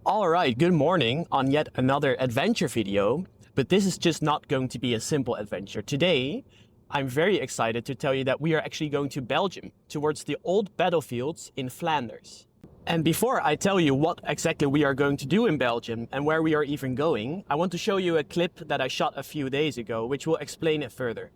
Alright, good morning on yet another adventure video, but this is just not going to be a simple adventure. Today, I'm very excited to tell you that we are actually going to Belgium, towards the old battlefields in Flanders. And before I tell you what exactly we are going to do in Belgium and where we are even going, I want to show you a clip that I shot a few days ago, which will explain it further.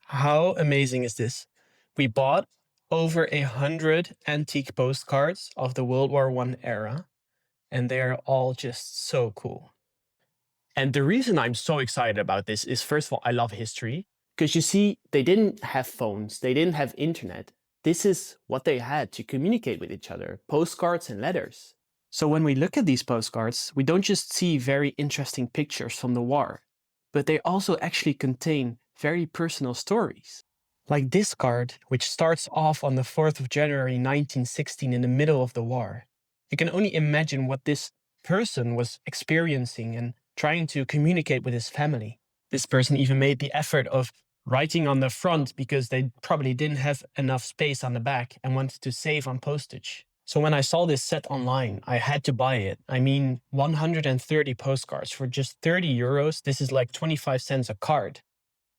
How amazing is this? We bought over 100 antique postcards of the World War I era. And they're all just so cool. And the reason I'm so excited about this is, first of all, I love history. Because you see, they didn't have phones, they didn't have internet. This is what they had to communicate with each other, postcards and letters. So when we look at these postcards, we don't just see very interesting pictures from the war, but they also actually contain very personal stories. Like this card, which starts off on the 4th of January 1916 in the middle of the war. You can only imagine what this person was experiencing and trying to communicate with his family. This person even made the effort of writing on the front because they probably didn't have enough space on the back and wanted to save on postage. So when I saw this set online, I had to buy it. I mean, 130 postcards for just 30 euros. This is like 25 cents a card.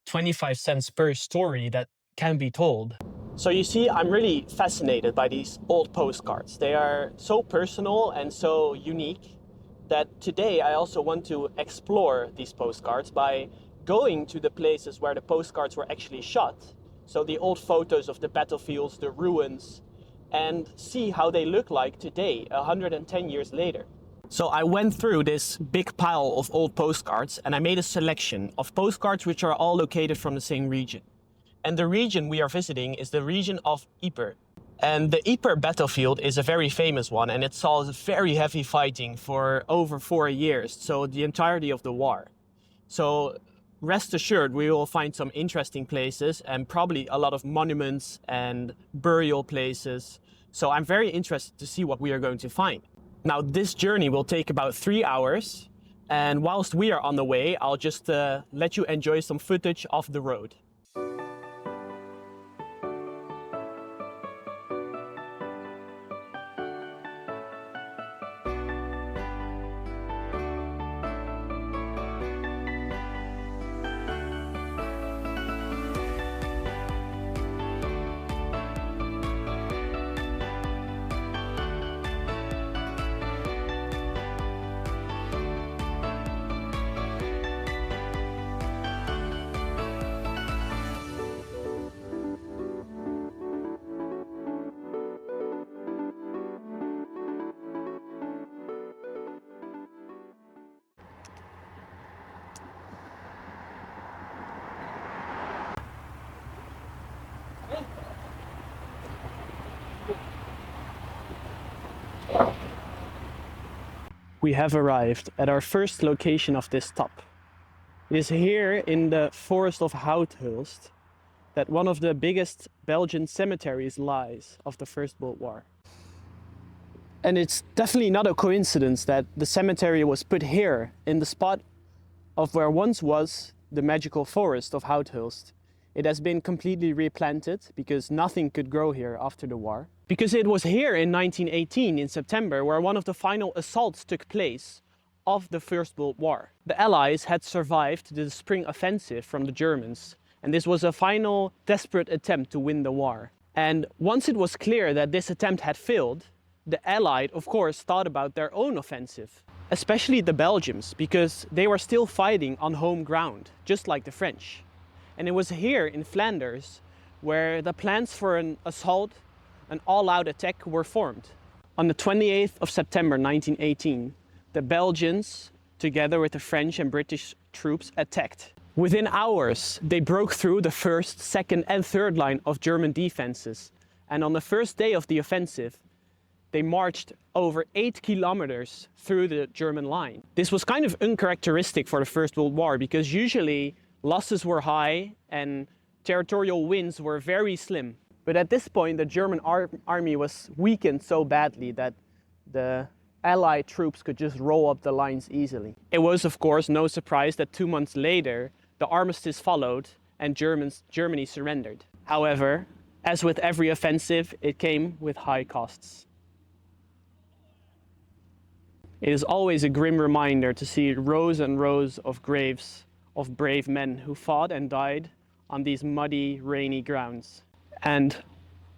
25 cents per story that can be told. So you see, I'm really fascinated by these old postcards. They are so personal and so unique that today I also want to explore these postcards by going to the places where the postcards were actually shot. So the old photos of the battlefields, the ruins, and see how they look like today, 110 years later. So I went through this big pile of old postcards and I made a selection of postcards which are all located from the same region. And the region we are visiting is the region of Ypres. And the Ypres battlefield is a very famous one, and it saw very heavy fighting for over 4 years, so the entirety of the war. So rest assured, we will find some interesting places and probably a lot of monuments and burial places. So I'm very interested to see what we are going to find. Now, this journey will take about 3 hours, and whilst we are on the way, I'll just let you enjoy some footage of the road. We have arrived at our first location of this stop. It is here in the forest of Houthulst that one of the biggest Belgian cemeteries lies of the First World War. And it's definitely not a coincidence that the cemetery was put here in the spot of where once was the magical forest of Houthulst. It has been completely replanted because nothing could grow here after the war. Because it was here in 1918, in September, where one of the final assaults took place of the First World War. The Allies had survived the spring offensive from the Germans, and this was a final desperate attempt to win the war. And once it was clear that this attempt had failed, the Allied, of course, thought about their own offensive. Especially the Belgians, because they were still fighting on home ground, just like the French. And it was here in Flanders where the plans for an assault, an all-out attack were formed. On the 28th of September 1918, the Belgians, together with the French and British troops, attacked. Within hours, they broke through the first, second and third line of German defenses. And on the first day of the offensive, they marched over 8 kilometers through the German line. This was kind of uncharacteristic for the First World War because usually losses were high and territorial wins were very slim. But at this point, the German army was weakened so badly that the Allied troops could just roll up the lines easily. It was, of course, no surprise that 2 months later, the armistice followed and Germany surrendered. However, as with every offensive, it came with high costs. It is always a grim reminder to see rows and rows of graves of brave men who fought and died on these muddy, rainy grounds. And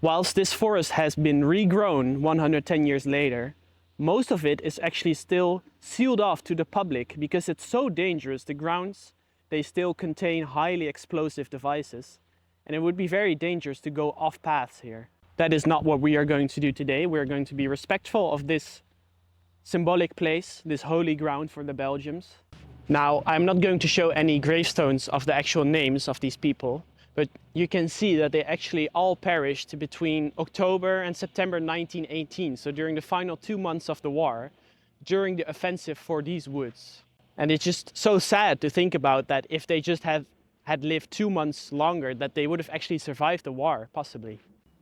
whilst this forest has been regrown 110 years later, most of it is actually still sealed off to the public because it's so dangerous. The grounds, they still contain highly explosive devices, and it would be very dangerous to go off paths here. That is not what we are going to do today. We are going to be respectful of this symbolic place, this holy ground for the Belgians. Now, I'm not going to show any gravestones of the actual names of these people, but you can see that they actually all perished between October and September 1918, so during the final 2 months of the war, during the offensive for these woods. And it's just so sad to think about that if they just had lived 2 months longer, that they would have actually survived the war, possibly.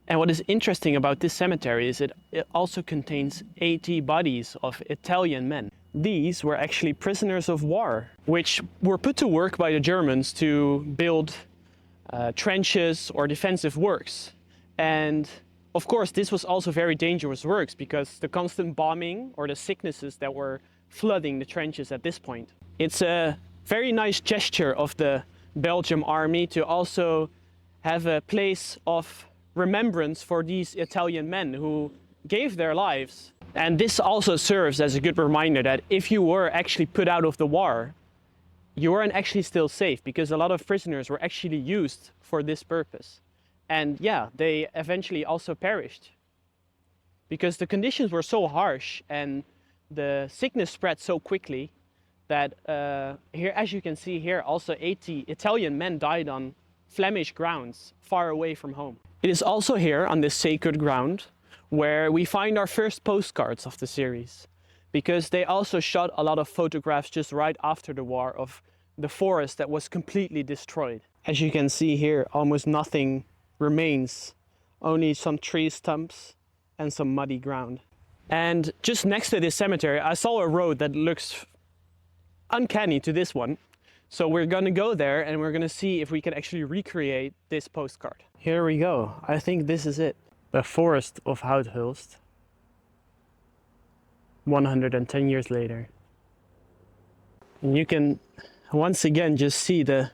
And what is interesting about this cemetery is it also contains 80 bodies of Italian men. These were actually prisoners of war, which were put to work by the Germans to build trenches or defensive works. And of course, this was also very dangerous works because the constant bombing or the sicknesses that were flooding the trenches at this point. It's a very nice gesture of the Belgian army to also have a place of remembrance for these Italian men who gave their lives. And this also serves as a good reminder that if you were actually put out of the war, you weren't actually still safe, because a lot of prisoners were actually used for this purpose. And yeah, they eventually also perished because the conditions were so harsh and the sickness spread so quickly that here, as you can see here, also 80 Italian men died on Flemish grounds far away from home. It is also here on this sacred ground where we find our first postcards of the series, because they also shot a lot of photographs just right after the war of the forest that was completely destroyed. As you can see here, almost nothing remains, only some tree stumps and some muddy ground. And just next to this cemetery, I saw a road that looks uncanny to this one. So we're gonna go there and we're gonna see if we can actually recreate this postcard. Here we go. I think this is it. The forest of Houthulst. 110 years later. And you can once again just see the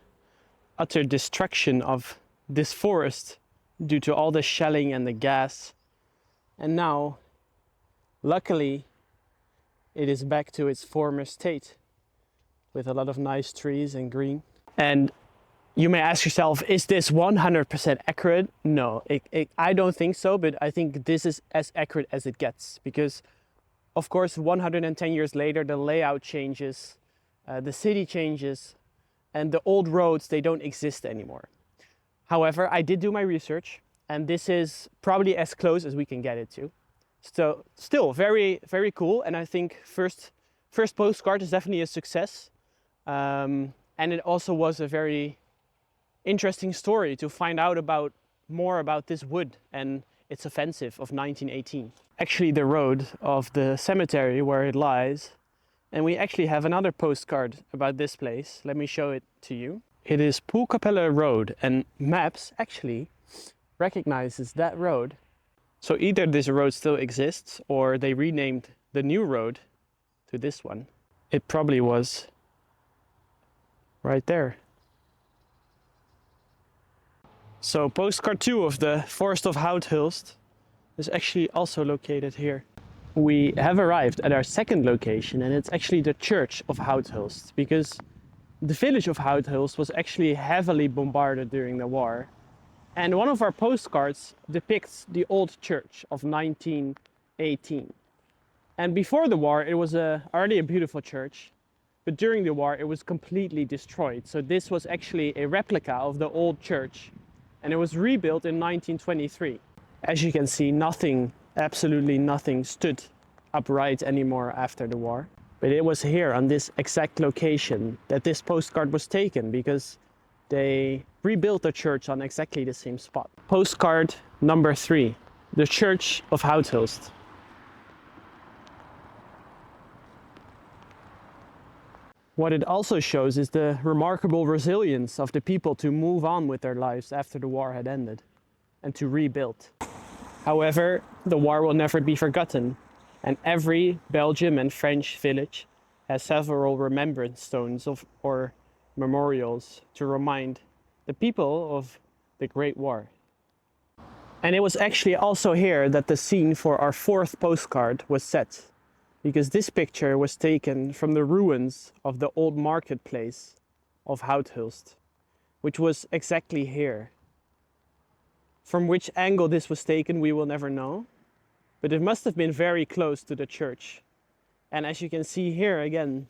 utter destruction of this forest due to all the shelling and the gas. And now, luckily, it is back to its former state with a lot of nice trees and green. And you may ask yourself, is this 100% accurate? No, I don't think so, but I think this is as accurate as it gets, because of course 110 years later the layout changes, the city changes, and the old roads, they don't exist anymore. However, I did do my research, and this is probably as close as we can get it to. So still very, very cool, and I think first postcard is definitely a success. And it also was a very interesting story to find out more about this wood and its offensive of 1918. Actually, the road of the cemetery where it lies, and we actually have another postcard about this place. Let me show it to you. It is Poelkapelle Road, and maps actually recognizes that road. So either this road still exists or they renamed the new road to this one. It probably was right there. So postcard 2 of the Forest of Houthulst is actually also located here. We have arrived at our second location, and it's actually the church of Houthulst, because the village of Houthulst was actually heavily bombarded during the war. And one of our postcards depicts the old church of 1918. And before the war, it was already a beautiful church, but during the war, it was completely destroyed. So this was actually a replica of the old church, and it was rebuilt in 1923. As you can see, nothing, absolutely nothing, stood upright anymore after the war. But it was here on this exact location that this postcard was taken, because they rebuilt the church on exactly the same spot. Postcard number 3, the Church of Houthulst. What it also shows is the remarkable resilience of the people to move on with their lives after the war had ended and to rebuild. However, the war will never be forgotten, And every Belgian and French village has several remembrance stones or memorials to remind the people of the Great War. And it was actually also here that the scene for our fourth postcard was set, because this picture was taken from the ruins of the old marketplace of Houthulst, which was exactly here. From which angle this was taken, we will never know, but it must have been very close to the church. And as you can see here again,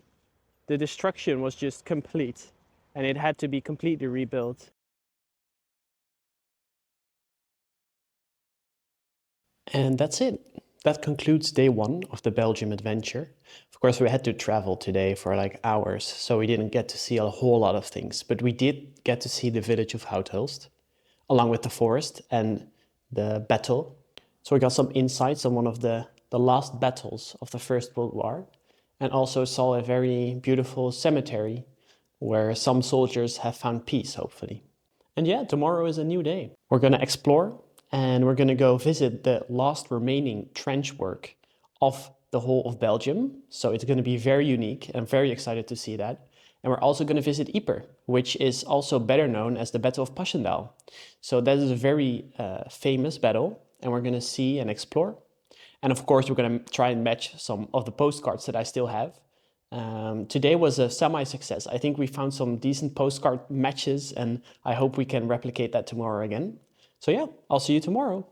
the destruction was just complete, and it had to be completely rebuilt. And that's it. That concludes day one of the Belgium adventure. Of course, we had to travel today for like hours, so we didn't get to see a whole lot of things, but we did get to see the village of Houthulst, along with the forest and the battle. So we got some insights on one of the last battles of the First World War, and also saw a very beautiful cemetery where some soldiers have found peace, hopefully. And yeah, tomorrow is a new day. We're going to explore, and we're going to go visit the last remaining trench work of the whole of Belgium. So it's going to be very unique. I'm very excited to see that. And we're also going to visit Ypres, which is also better known as the Battle of Passchendaele. So that is a very famous battle, and we're going to see and explore. And of course, we're going to try and match some of the postcards that I still have. Today was a semi-success. I think we found some decent postcard matches, and I hope we can replicate that tomorrow again. So yeah, I'll see you tomorrow.